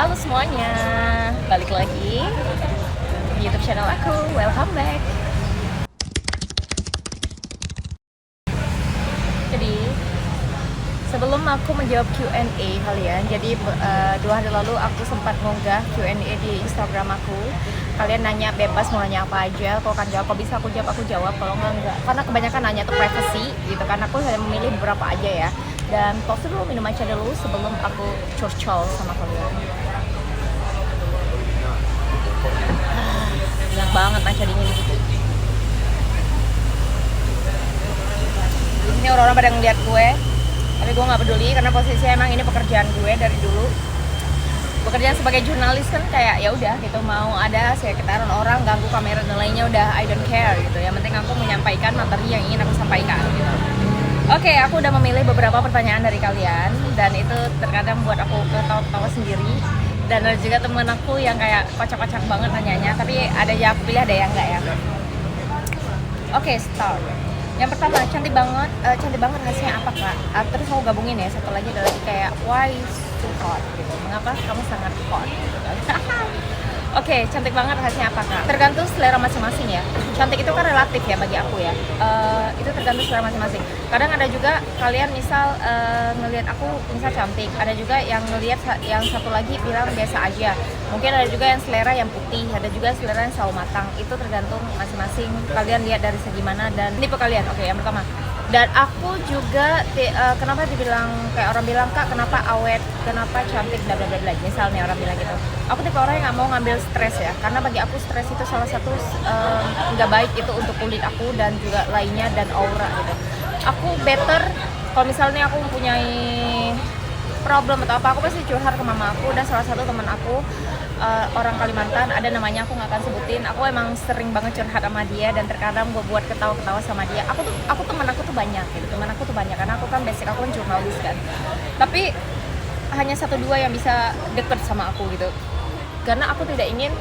Halo semuanya, balik lagi di YouTube channel aku. Welcome back. Jadi sebelum aku menjawab Q&A kalian, jadi 2 hari lalu aku sempat ngunggah Q&A di Instagram aku. Kalian nanya bebas mau nanya apa aja. Kalau kan jawab, kalau bisa aku jawab. Kalau enggak. Karena kebanyakan nanya tuh privacy gitu kan. Aku hanya memilih beberapa aja ya. Dan pause dulu, minum aja dulu sebelum aku curcol sama kalian. Enak banget matcha dingin. Di sini orang-orang pada ngeliat gue, tapi gue nggak peduli karena posisinya emang ini pekerjaan gue dari dulu. Pekerjaan sebagai jurnalis kan kayak ya udah gitu, mau ada sekitaran orang ganggu kamera dan lainnya udah I don't care gitu. Yang penting aku menyampaikan materi yang ingin aku sampaikan gitu. Oke, aku udah memilih beberapa pertanyaan dari kalian dan itu terkadang buat aku ketawa-tawa sendiri. Dan ada juga temen aku yang kayak kocak-kocak banget nanyanya, tapi ada yang aku pilih, ada yang enggak ya. Oke, start. Yang pertama, cantik banget hasilnya apa kak? Terus mau gabungin ya, satu lagi ada lagi kayak why so hot gitu. Mengapa kamu sangat hot? Gitu kan. Oke, cantik banget hasilnya apa kak? Tergantung selera masing-masing ya. Cantik itu kan relatif ya bagi aku ya. Itu tergantung selera masing-masing. Kadang ada juga kalian misal ngelihat aku misal cantik, ada juga yang ngelihat yang satu lagi bilang biasa aja. Mungkin ada juga yang selera yang putih, ada juga selera yang sawo matang. Itu tergantung masing-masing. Kalian lihat dari segi mana dan tipe kalian. Oke, yang pertama. Dan aku juga kenapa dibilang kayak orang bilang kak kenapa awet, kenapa cantik bla bla bla, misalnya orang bilang gitu. Aku tipe orang yang nggak mau ngambil stres ya, karena bagi aku stres itu salah satu nggak baik itu untuk kulit aku dan juga lainnya dan aura gitu. Aku better kalau misalnya aku mempunyai problem atau apa, aku pasti curhat ke mama aku dan salah satu teman aku orang Kalimantan, ada namanya aku nggak akan sebutin. Aku emang sering banget curhat sama dia dan terkadang gue buat ketawa-ketawa sama dia. Aku teman aku tuh banyak gitu, teman aku tuh banyak karena aku kan basic aku kan jurnalis kan. Tapi hanya 1-2 yang bisa deket sama aku gitu. Karena aku tidak ingin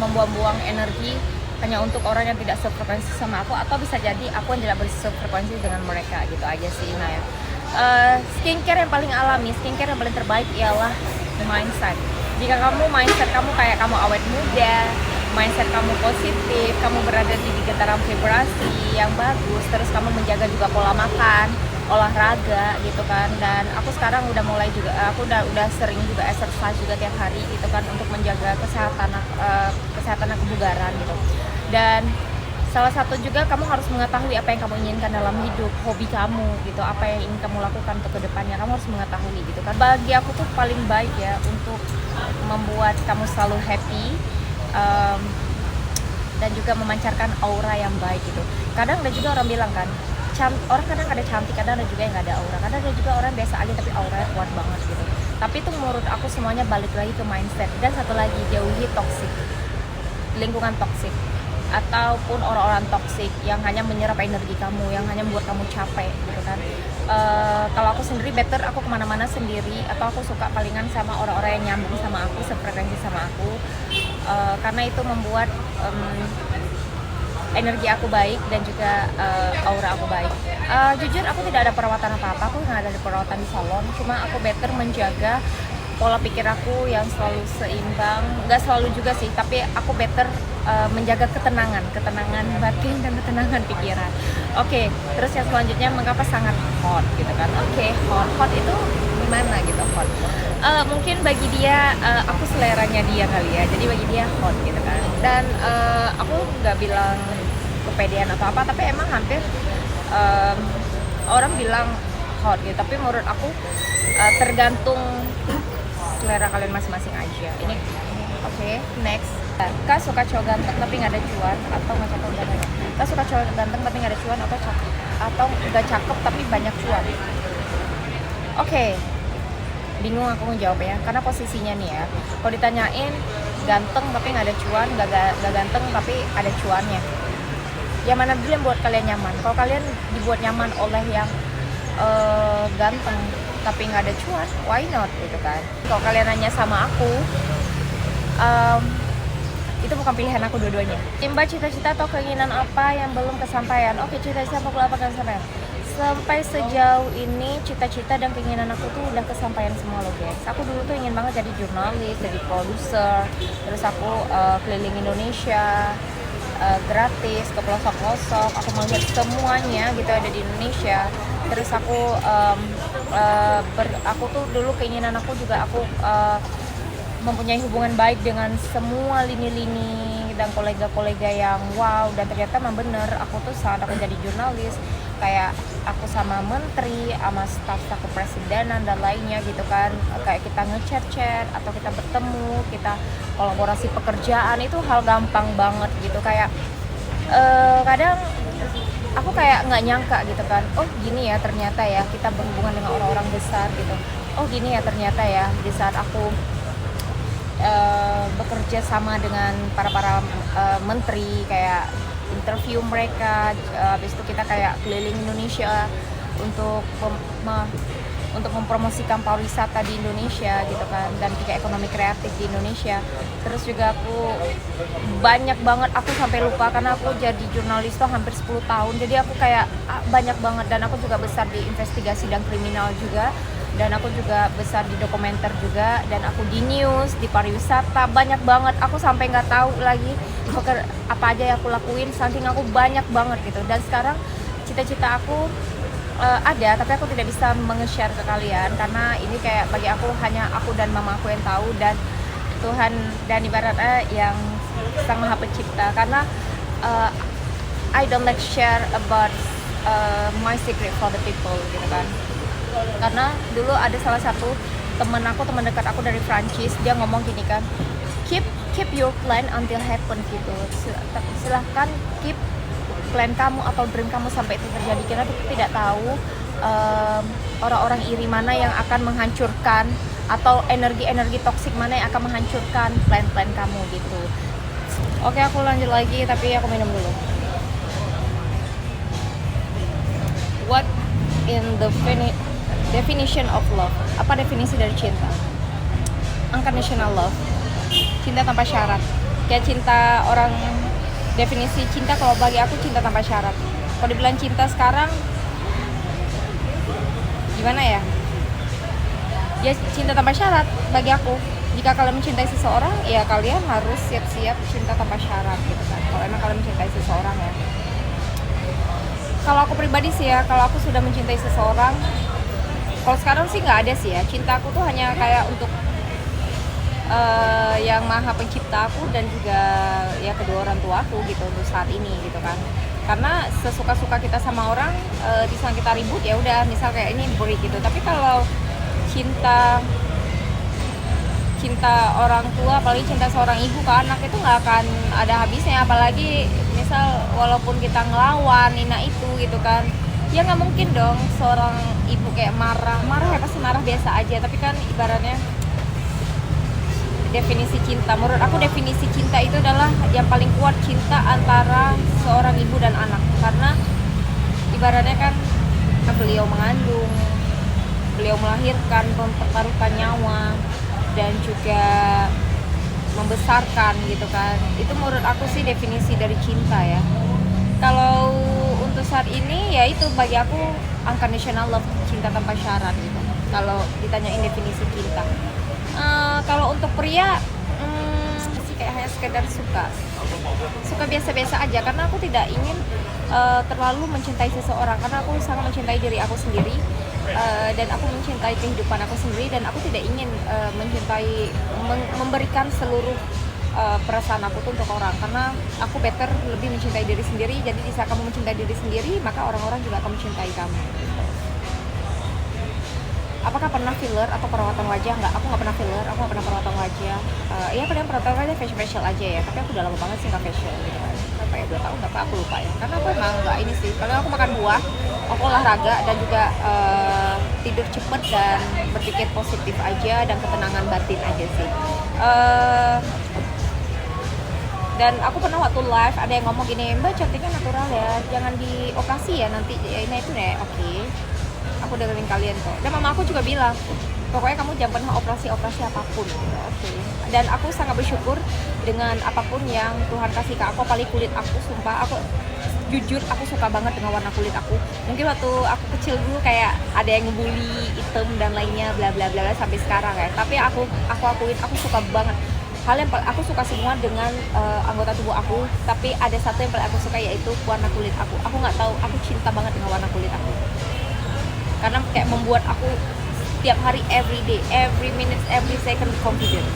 membuang-buang energi hanya untuk orang yang tidak sefrekuensi sama aku, atau bisa jadi aku yang tidak bersefrekuensi dengan mereka gitu aja sih. Nah ya, skincare yang paling alami, skincare yang paling terbaik ialah mindset. Jika kamu mindset kamu kayak kamu awet muda, mindset kamu positif, kamu berada di getaran vibrasi yang bagus, terus kamu menjaga juga pola makan, olahraga gitu kan. Dan aku sekarang udah mulai juga, aku udah sering juga exercise juga tiap hari gitu kan untuk menjaga kesehatan kebugaran gitu. Dan salah satu juga kamu harus mengetahui apa yang kamu inginkan dalam hidup, hobi kamu gitu, apa yang ingin kamu lakukan untuk kedepannya, kamu harus mengetahui gitu kan. Bagi aku tuh paling baik ya untuk membuat kamu selalu happy dan juga memancarkan aura yang baik gitu. Kadang ada juga orang bilang kan, orang kadang ada cantik, kadang ada juga yang nggak ada aura, kadang ada juga orang biasa aja tapi auranya kuat banget gitu. Tapi itu menurut aku semuanya balik lagi ke mindset. Dan satu lagi, jauhi toksik, lingkungan toksik ataupun orang-orang toksik yang hanya menyerap energi kamu, yang hanya membuat kamu capek gitu kan. Kalau aku sendiri better aku kemana-mana sendiri, atau aku suka palingan sama orang-orang yang nyambung sama aku, sefrekuensi sama aku, karena itu membuat energi aku baik dan juga aura aku baik. Jujur aku tidak ada perawatan apa-apa, aku nggak ada perawatan di salon, cuma aku better menjaga pola pikir aku yang selalu seimbang, nggak selalu juga sih, tapi aku better menjaga ketenangan batin dan ketenangan pikiran. Oke, terus yang selanjutnya mengapa sangat hot gitu kan. Oke, hot itu gimana gitu hot. Mungkin bagi dia aku seleranya dia kali ya, jadi bagi dia hot gitu kan. Dan aku nggak bilang kepedean atau apa, tapi emang hampir orang bilang hot gitu, tapi menurut aku tergantung selera kalian masing-masing aja. Ini oke, next. Kak suka cowok ganteng tapi nggak ada cuan atau nggak cakep ganteng? Kak suka cowok ganteng tapi nggak ada cuan atau nggak cakep tapi banyak cuan? Oke, bingung aku ngejawab ya, karena posisinya nih ya, kalau ditanyain ganteng tapi nggak ada cuan, nggak ganteng tapi ada cuannya, yang mana dulu yang buat kalian nyaman? Kalau kalian dibuat nyaman oleh yang ganteng tapi nggak ada cuan, why not gitu kan. Kalau kalian nanya sama aku, itu bukan pilihan aku dua-duanya. Mbak, cita-cita atau keinginan apa yang belum kesampaian? Oke, cita-cita apa kesampaian? Sampai sejauh ini cita-cita dan keinginan aku tuh udah kesampaian semua loh guys. Aku dulu tuh ingin banget jadi jurnalis, jadi produser. Terus aku keliling Indonesia gratis ke pelosok-pelosok. Aku melihat semuanya gitu ada di Indonesia. Terus aku tuh dulu keinginan aku juga aku mempunyai hubungan baik dengan semua lini-lini dan kolega-kolega yang wow, dan ternyata memang bener aku tuh saat aku jadi jurnalis kayak aku sama menteri, sama staf-staf kepresidenan dan lainnya gitu kan, kayak kita ngechat-chat atau kita bertemu, kita kolaborasi pekerjaan itu hal gampang banget gitu. Kayak kadang aku kayak nggak nyangka gitu kan, oh gini ya ternyata ya kita berhubungan dengan orang-orang besar gitu, oh gini ya ternyata ya di saat aku bekerja sama dengan para menteri, kayak interview mereka, habis itu kita kayak keliling Indonesia untuk mempromosikan pariwisata di Indonesia gitu kan, dan juga ekonomi kreatif di Indonesia. Terus juga aku banyak banget, aku sampai lupa karena aku jadi jurnalis tuh hampir 10 tahun, jadi aku kayak banyak banget. Dan aku juga besar di investigasi dan kriminal juga, dan aku juga besar di dokumenter juga, dan aku di news, di pariwisata, banyak banget. Aku sampai nggak tahu lagi apa aja yang aku lakuin, saking aku banyak banget gitu. Dan sekarang cita-cita aku ada, tapi aku tidak bisa menge-share ke kalian karena ini kayak bagi aku hanya aku dan mama aku yang tahu, dan Tuhan dan ibaratnya yang Sang Maha Pencipta. Karena I don't like share about my secret for the people gitu kan. Karena dulu ada salah satu teman dekat aku dari Prancis, dia ngomong gini kan, keep your plan until happen gitu. Silahkan keep plan kamu atau dream kamu sampai itu terjadi. Kita tidak tahu orang-orang iri mana yang akan menghancurkan, atau energi-energi toksik mana yang akan menghancurkan plan-plan kamu gitu. Oke, aku lanjut lagi, tapi aku minum dulu. What in the definition of love? Apa definisi dari cinta? Unconditional love, cinta tanpa syarat. Kayak cinta orang, definisi cinta kalau bagi aku cinta tanpa syarat. Kalau dibilang cinta sekarang gimana ya? Ya cinta tanpa syarat bagi aku. Jika kalian mencintai seseorang, ya kalian harus siap-siap cinta tanpa syarat gitu kan. Kalau emang kalian mencintai seseorang ya. Kalau aku pribadi sih ya, kalau aku sudah mencintai seseorang, kalau sekarang sih nggak ada sih ya. Cintaku tuh hanya kayak untuk yang Maha Pencipta aku, dan juga ya kedua orang tua aku gitu untuk saat ini gitu kan. Karena sesuka-suka kita sama orang, di saat kita ribut ya udah, misal kayak ini break gitu. Tapi kalau cinta orang tua, apalagi cinta seorang ibu ke anak, itu nggak akan ada habisnya. Apalagi misal walaupun kita ngelawan itu gitu kan, ya nggak mungkin dong seorang ibu kayak marah ya, pasti marah biasa aja. Tapi kan ibaratnya definisi cinta, menurut aku definisi cinta itu adalah yang paling kuat, cinta antara seorang ibu dan anak. Karena ibaratnya kan beliau mengandung, beliau melahirkan, mempertaruhkan nyawa, dan juga membesarkan gitu kan. Itu menurut aku sih definisi dari cinta ya. Kalau untuk saat ini ya itu bagi aku unconditional love, cinta tanpa syarat gitu. Kalau ditanyain definisi cinta. Kalau untuk pria sih kayak hanya sekedar suka biasa-biasa aja, karena aku tidak ingin terlalu mencintai seseorang, karena aku sangat mencintai diri aku sendiri, dan aku mencintai kehidupan aku sendiri, dan aku tidak ingin memberikan seluruh perasaan aku tuh untuk orang, karena aku better lebih mencintai diri sendiri. Jadi di saat kamu mencintai diri sendiri, maka orang-orang juga akan mencintai kamu. Apakah pernah filler atau perawatan wajah? Enggak, aku nggak pernah filler, aku nggak pernah perawatan wajah. Ya paling perawatan wajah facial aja ya, tapi aku udah lama banget sih nggak facial gitu kan. Berapa ya, 2 tahun nggak, aku lupa ya. Karena aku emang nggak ini sih, karena aku makan buah, aku olahraga, dan juga tidur cepet dan berpikir positif aja, dan ketenangan batin aja sih. Dan aku pernah waktu live ada yang ngomong gini, Mbak cantiknya natural ya, jangan dioperasi ya nanti ya, ini itu deh. Oke. Aku dengerin kalian kok. Dan mama aku juga bilang, pokoknya kamu jangan pernah operasi apapun. Oke. Dan aku sangat bersyukur dengan apapun yang Tuhan kasih ke aku, apalagi kulit aku, sumpah aku jujur aku suka banget dengan warna kulit aku. Mungkin waktu aku kecil dulu kayak ada yang ngebully hitam dan lainnya bla bla bla sampai sekarang ya. Tapi aku akuin aku suka banget. Hal yang aku suka semua dengan anggota tubuh aku, tapi ada satu yang paling aku suka yaitu warna kulit aku. Aku nggak tahu, aku cinta banget dengan warna kulit aku. Karena kayak membuat aku setiap hari, every day, every minute, every second confident.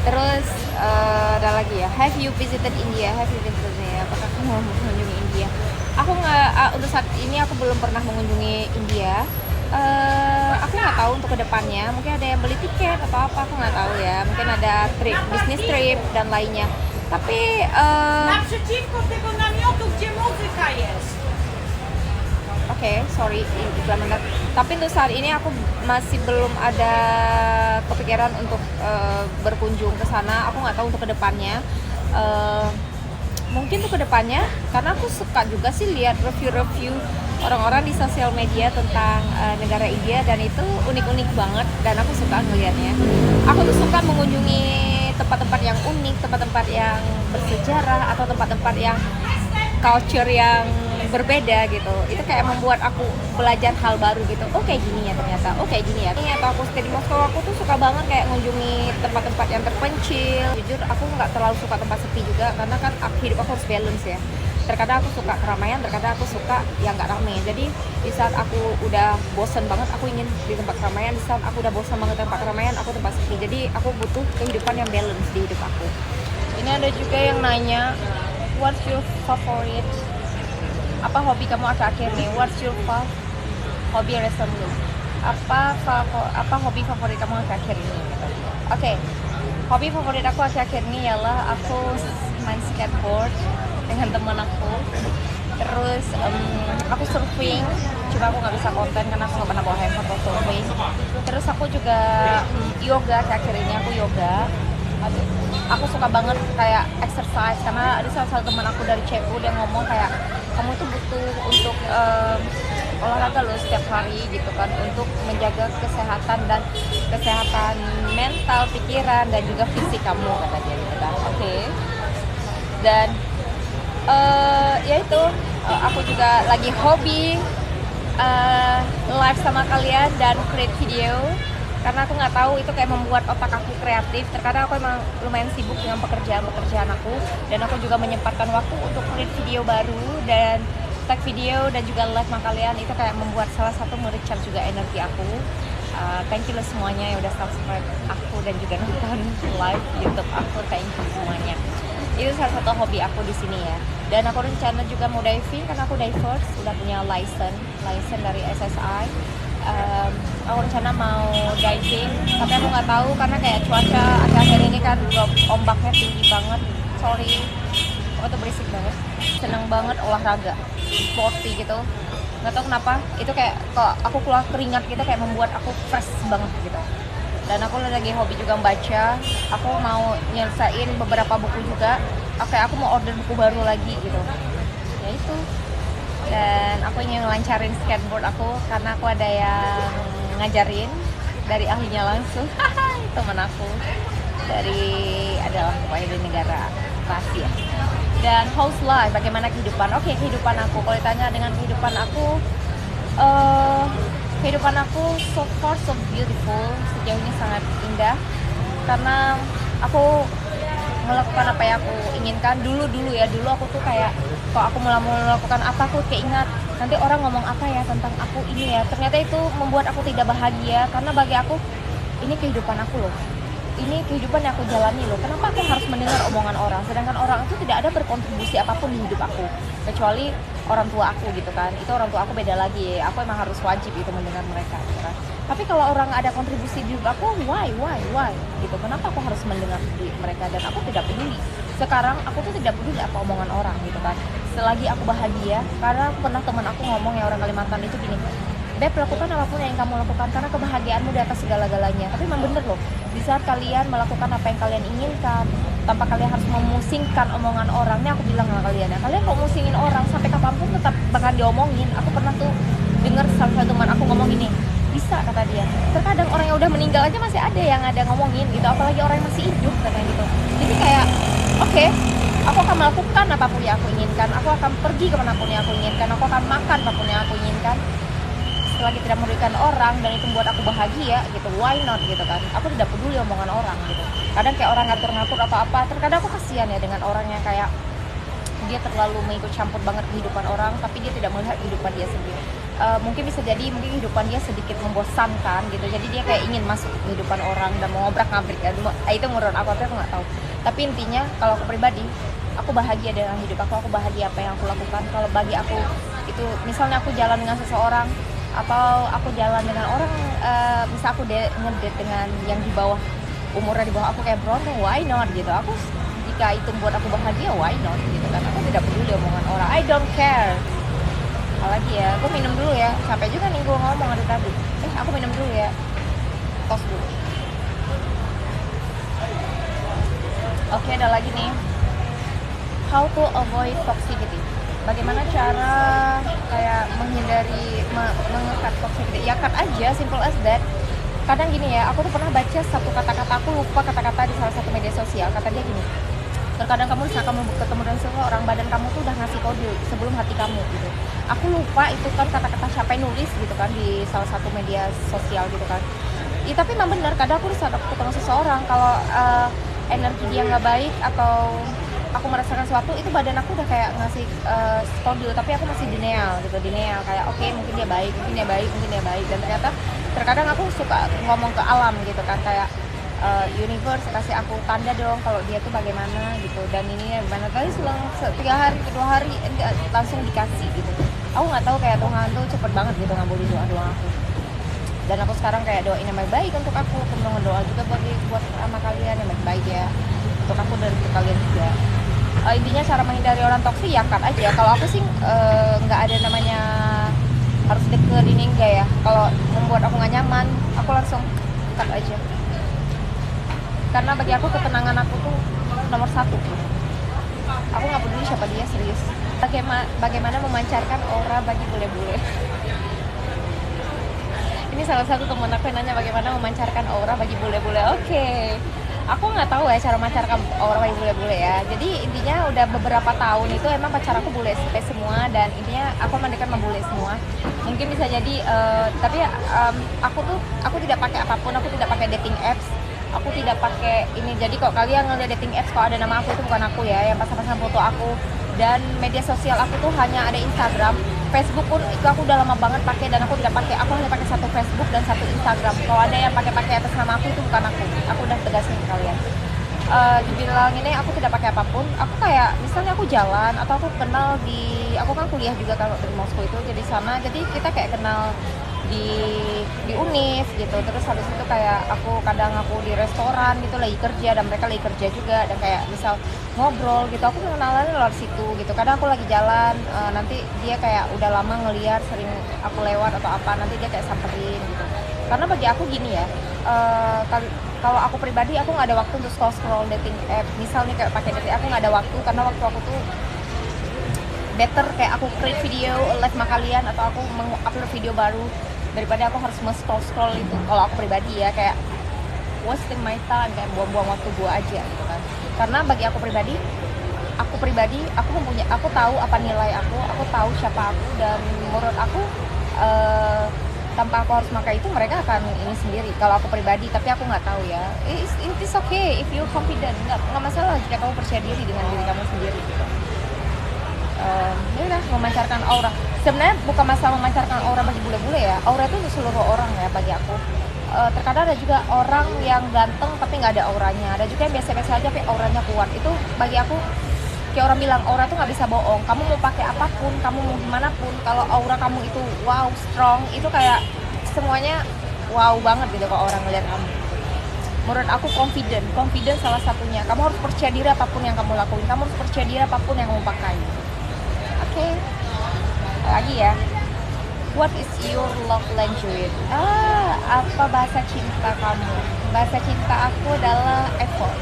Terus ada lagi ya, have you visited India? Have you visited India? Apakah kamu mau mengunjungi India? Aku nggak, untuk saat ini aku belum pernah mengunjungi India. Aku nggak tahu untuk kedepannya, mungkin ada yang beli tiket atau apa, aku nggak tahu ya. Mungkin ada trip, bisnis trip dan lainnya. Tapi Oke, sorry iklan mendat. Tapi untuk saat ini aku masih belum ada kepikiran untuk berkunjung ke sana. Aku nggak tahu untuk kedepannya. Mungkin untuk kedepannya, karena aku suka juga sih lihat review-review orang-orang di sosial media tentang negara India, dan itu unik-unik banget dan aku suka ngelihatnya. Aku tuh suka mengunjungi tempat-tempat yang unik, tempat-tempat yang bersejarah atau tempat-tempat yang culture yang berbeda gitu. Itu kayak membuat aku belajar hal baru gitu. Oh kayak gini ya ternyata. Oh kayak gini ya. Atau aku stay di Moskow, aku tuh suka banget kayak mengunjungi tempat-tempat yang terpencil. Jujur aku nggak terlalu suka tempat sepi juga, karena kan hidup aku harus balance ya. Terkadang aku suka keramaian, terkadang aku suka yang nggak ramai. Jadi di saat aku udah bosen banget, aku ingin di tempat keramaian. Di saat aku udah bosen banget tempat keramaian, aku tempat sepi. Jadi aku butuh kehidupan yang balance di hidup aku. Ini ada juga yang nanya, what's your favorite? Apa hobi kamu akhir-akhir nih? What's your hobby recently? Apa hobi favorit kamu akhir-akhir ini? Oke. Hobi favorit aku akhir-akhir ini ialah aku main skateboard dengan teman aku. Terus aku surfing, cuma aku nggak bisa konten karena aku nggak pernah bawa handphone untuk surfing. Terus aku juga yoga, akhir-akhir ini aku yoga. Aku suka banget kayak exercise, karena ada salah satu teman aku dari Cebu, dia ngomong kayak kamu tuh butuh untuk olahraga loh setiap hari gitu kan, untuk menjaga kesehatan mental, pikiran dan juga fisik kamu, kata dia gitu kan. Oke. Dan ya itu aku juga lagi hobi live sama kalian dan create video, karena aku nggak tahu itu kayak membuat otak aku kreatif. Terkadang aku emang lumayan sibuk dengan pekerjaan aku, dan aku juga menyempatkan waktu untuk create video baru dan tag video dan juga live sama kalian. Itu kayak membuat salah satu merecharge juga energi aku. Thank you loh semuanya yang udah subscribe aku dan juga nonton live YouTube aku. Thank you semuanya. Itu salah satu hobi aku di sini ya. Dan aku rencana juga mau diving, karena aku divers, udah punya license dari SSI. Aku rencana mau diving, tapi aku nggak tahu karena kayak cuaca akhir-akhir ini kan ombaknya tinggi banget. Sorry, aku tuh berisik banget. Seneng banget olahraga, sporty gitu. Nggak tahu kenapa, itu kayak kok aku keluar keringat gitu kayak membuat aku fresh banget gitu. Dan aku lagi hobi juga membaca. Aku mau nyelesain beberapa buku juga. Aku mau order buku baru lagi gitu. Ya itu. Dan aku ingin lancarin skateboard aku, karena aku ada yang ngajarin dari ahlinya langsung. Temen aku adalah pokoknya dari negara Asia. Dan how's life, bagaimana kehidupan? Oke, kehidupan aku, kalau ditanya dengan kehidupan aku so far so beautiful. Sejauh ini sangat indah, karena aku melakukan apa yang aku inginkan. Dulu aku tuh kayak kalau aku mau melakukan apa, aku keingat nanti orang ngomong apa ya tentang aku ini ya. Ternyata itu membuat aku tidak bahagia, karena bagi aku ini kehidupan aku loh, ini kehidupan yang aku jalani loh. Kenapa aku harus mendengar omongan orang, sedangkan orang itu tidak ada berkontribusi apapun di hidup aku kecuali orang tua aku gitu kan. Itu orang tua aku beda lagi, aku emang harus wajib itu mendengar mereka gitu kan. Tapi kalau orang ada kontribusi di hidup aku, why gitu, kenapa aku harus mendengar mereka? Dan aku tidak peduli. Sekarang aku tuh tidak peduli apa omongan orang gitu kan, selagi aku bahagia. Karena pernah teman aku ngomong ya, orang Kalimantan itu gini, Beb, lakukan apapun yang kamu lakukan karena kebahagiaanmu di atas segala-galanya. Tapi memang bener loh, di saat kalian melakukan apa yang kalian inginkan tanpa kalian harus memusingkan omongan orang. Ini aku bilang sama kalian ya, kalian kalau musingin orang sampai kapanpun tetap bakal diomongin. Aku pernah tuh dengar salah satu teman aku ngomong gini, bisa kata dia, terkadang orang yang udah meninggal aja masih ada yang ada ngomongin gitu, apalagi orang yang masih hidup katanya gitu. Jadi kayak oke, Aku akan melakukan apapun yang aku inginkan, aku akan pergi kemanapun yang aku inginkan, aku akan makan apapun yang aku inginkan selagi tidak merugikan orang dan itu membuat aku bahagia gitu, why not gitu kan. Aku tidak peduli omongan orang gitu. Kadang kayak orang ngatur-ngatur apa-apa, terkadang aku kasihan ya dengan orang yang kayak dia terlalu mengikut campur banget kehidupan orang tapi dia tidak melihat kehidupan dia sendiri. Mungkin bisa jadi mungkin kehidupan dia sedikit membosankan gitu, jadi dia kayak ingin masuk kehidupan orang dan mau ngobrak-ngabrik kan. Itu menurut aku, tapi aku nggak tahu. Tapi intinya kalau aku pribadi, aku bahagia dengan hidup aku bahagia apa yang aku lakukan. Kalau bagi aku itu, misalnya aku jalan dengan seseorang atau aku jalan dengan orang, misal aku ngedate dengan yang di bawah, umurnya di bawah aku kayak Bronto, why not gitu. Aku jika itu membuat aku bahagia, why not gitu kan. Aku tidak peduli omongan orang, I don't care. Apalagi ya, aku minum dulu ya, capek juga nih gue ngomong dari tadi. Aku minum dulu ya, tos dulu. Oke, ada lagi nih, how to avoid toxicity. Bagaimana cara kayak menghindari mengekat toxicity? Ya cut aja, simple as that. Kadang gini ya, aku tuh pernah baca satu kata-kata, aku lupa kata-kata di salah satu media sosial. Kata dia gini, terkadang kamu saat kamu ketemu dengan seseorang, badan kamu tuh udah ngasih kode sebelum hati kamu gitu. Aku lupa itu kan kata-kata siapa yang nulis gitu kan di salah satu media sosial gitu kan. Ya, tapi memang benar, kadang aku saat aku ketemu seseorang, kalau energi dia nggak baik atau aku merasakan sesuatu, itu badan aku udah kayak ngasih kode, tapi aku masih denial gitu, kayak oke, mungkin dia baik, mungkin dia baik, dan ternyata terkadang aku suka ngomong ke alam gitu kan, kayak universe kasih aku tanda dong kalau dia tuh bagaimana gitu, dan ini gimana. Tadi selang 3 hari, 2 hari langsung dikasih gitu. Aku nggak tahu, kayak Tuhan tuh cepet banget gitu ngabulin doa aku. Dan aku sekarang kayak doain yang baik untuk aku ngedoa juga buat sama kalian yang baik ya, untuk aku dan untuk kalian juga. Intinya cara menghindari orang toksik ya cut aja. Kalau aku sih nggak ada namanya harus deket ini, enggak ya. Kalau membuat aku nggak nyaman, aku langsung cut aja. Karena bagi aku ketenangan aku tuh nomor 1. Aku nggak peduli siapa dia, serius. Bagaimana memancarkan aura bagi bule-bule. Ini salah satu teman aku yang nanya bagaimana memancarkan aura bagi bule-bule. Oke. Aku nggak tahu ya cara memancarkan aura bagi bule-bule ya. Jadi intinya udah beberapa tahun itu emang pacar aku bule semua, dan intinya aku mendekat sama bule semua. Mungkin bisa jadi tapi aku tidak pakai apapun, aku tidak pakai dating apps. Aku tidak pakai ini, jadi kok kalian ngeliat dating apps kok ada nama aku, itu bukan aku ya, yang pasang-pasang foto aku. Dan media sosial aku tuh hanya ada Instagram, Facebook pun itu aku udah lama banget pakai, dan aku tidak pakai. Aku hanya pakai satu Facebook dan satu Instagram. Kalau ada yang pakai atas nama aku, itu bukan aku. Aku udah tegasin ke kalian. Dibilang ini aku tidak pakai apapun. Aku kayak misalnya aku jalan atau aku kenal aku kan kuliah juga kalau di Moskow itu, jadi sana, jadi kita kayak kenal di Univ gitu. Terus habis itu kayak kadang aku di restoran gitu lagi kerja, dan mereka lagi kerja juga, dan kayak misal ngobrol gitu, aku kenalan lewat situ gitu. Kadang aku lagi jalan, nanti dia kayak udah lama ngeliat, sering aku lewat atau apa, nanti dia kayak samperin gitu. Karena bagi aku gini ya, kalau aku pribadi, aku nggak ada waktu untuk scroll dating app. Misalnya kayak pakai dating, aku nggak ada waktu, karena waktu aku tuh better kayak aku create video live sama kalian, atau aku mengupload video baru, daripada aku harus scroll itu. Kalau aku pribadi ya, kayak wasting my time, kayak buang-buang waktu gue aja gitu kan. Karena bagi aku pribadi, aku tahu apa nilai aku tahu siapa aku, dan menurut aku tanpa aku harus pakai itu, mereka akan ini sendiri. Kalau aku pribadi, tapi aku nggak tahu ya. It's okay if you confident, nggak masalah jika kamu percaya diri dengan diri kamu sendiri gitu. Ya udah, memancarkan aura. Sebenarnya bukan masalah memancarkan aura bagi bule-bule ya. Aura itu untuk seluruh orang ya bagi aku. Terkadang ada juga orang yang ganteng tapi nggak ada auranya. Ada juga yang biasa-biasa aja tapi auranya kuat. Itu bagi aku, kayak orang bilang, aura tuh nggak bisa bohong. Kamu mau pakai apapun, kamu mau gimana pun, kalau aura kamu itu wow, strong, itu kayak semuanya wow banget gitu kalau orang ngeliat kamu. Menurut aku confident salah satunya. Kamu harus percaya diri apapun yang kamu lakuin. Kamu harus percaya diri apapun yang kamu pakai. Oke. Lagi ya. What is your love language? Apa bahasa cinta kamu? Bahasa cinta aku adalah effort.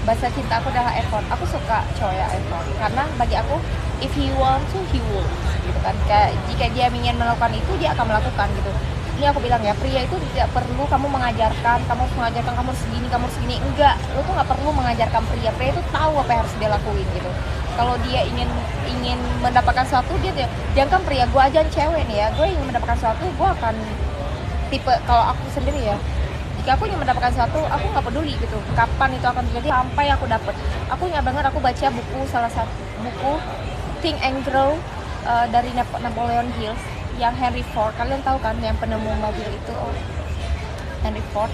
Bahasa cinta aku adalah effort. Aku suka cowok ya effort. Karena bagi aku, if he want to, he will. Gitu kan. Kayak jika dia ingin melakukan itu, dia akan melakukan gitu. ini aku bilang ya, pria itu tidak perlu kamu mengajarkan, kamu harus segini, enggak. Lo tuh nggak perlu mengajarkan pria itu tahu apa yang harus dia lakuin gitu. Kalau dia ingin mendapatkan sesuatu, jangan kan pria, gue aja cewek nih ya, gue ingin mendapatkan sesuatu, gue akan tipe, kalau aku sendiri ya, jika aku ingin mendapatkan sesuatu, aku nggak peduli gitu kapan itu akan terjadi, sampai aku dapet. Aku ingat banget aku baca buku, salah satu buku Think and Grow dari Napoleon Hill yang Henry Ford, kalian tahu kan yang penemu mobil itu, Henry Ford.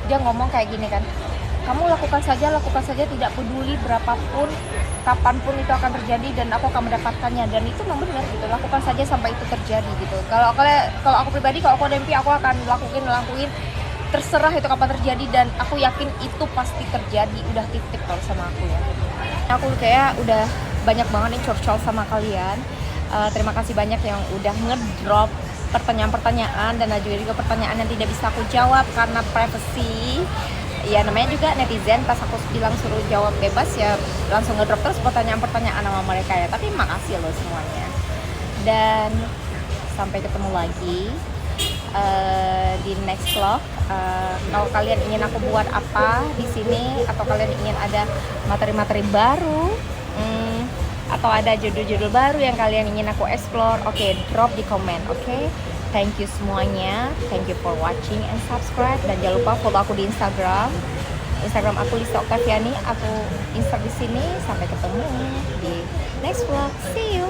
Dia ngomong kayak gini kan, kamu lakukan saja tidak peduli berapapun, kapanpun itu akan terjadi dan aku akan mendapatkannya. Dan itu memang benar gitu, lakukan saja sampai itu terjadi gitu. Kalau aku pribadi, kalau aku ada mimpi, aku akan lakuin, terserah itu kapan terjadi, dan aku yakin itu pasti terjadi, udah titik kalau sama aku ya. Aku kayak udah banyak banget nih curcol sama kalian. Terima kasih banyak yang udah ngedrop pertanyaan-pertanyaan, dan ada juga pertanyaan yang tidak bisa aku jawab karena privacy. Ya namanya juga netizen, pas aku bilang suruh jawab bebas ya langsung ngedrop terus pertanyaan-pertanyaan sama mereka ya. Tapi makasih loh semuanya. Dan sampai ketemu lagi di next vlog. Kalau kalian ingin aku buat apa di sini, atau kalian ingin ada materi-materi baru, atau ada judul-judul baru yang kalian ingin aku explore, oke, drop di komen, oke? Thank you semuanya, thank you for watching and subscribe, dan jangan lupa follow aku di Instagram aku Lisa Oktaviani, aku insert di sini. Sampai ketemu di next vlog, see you.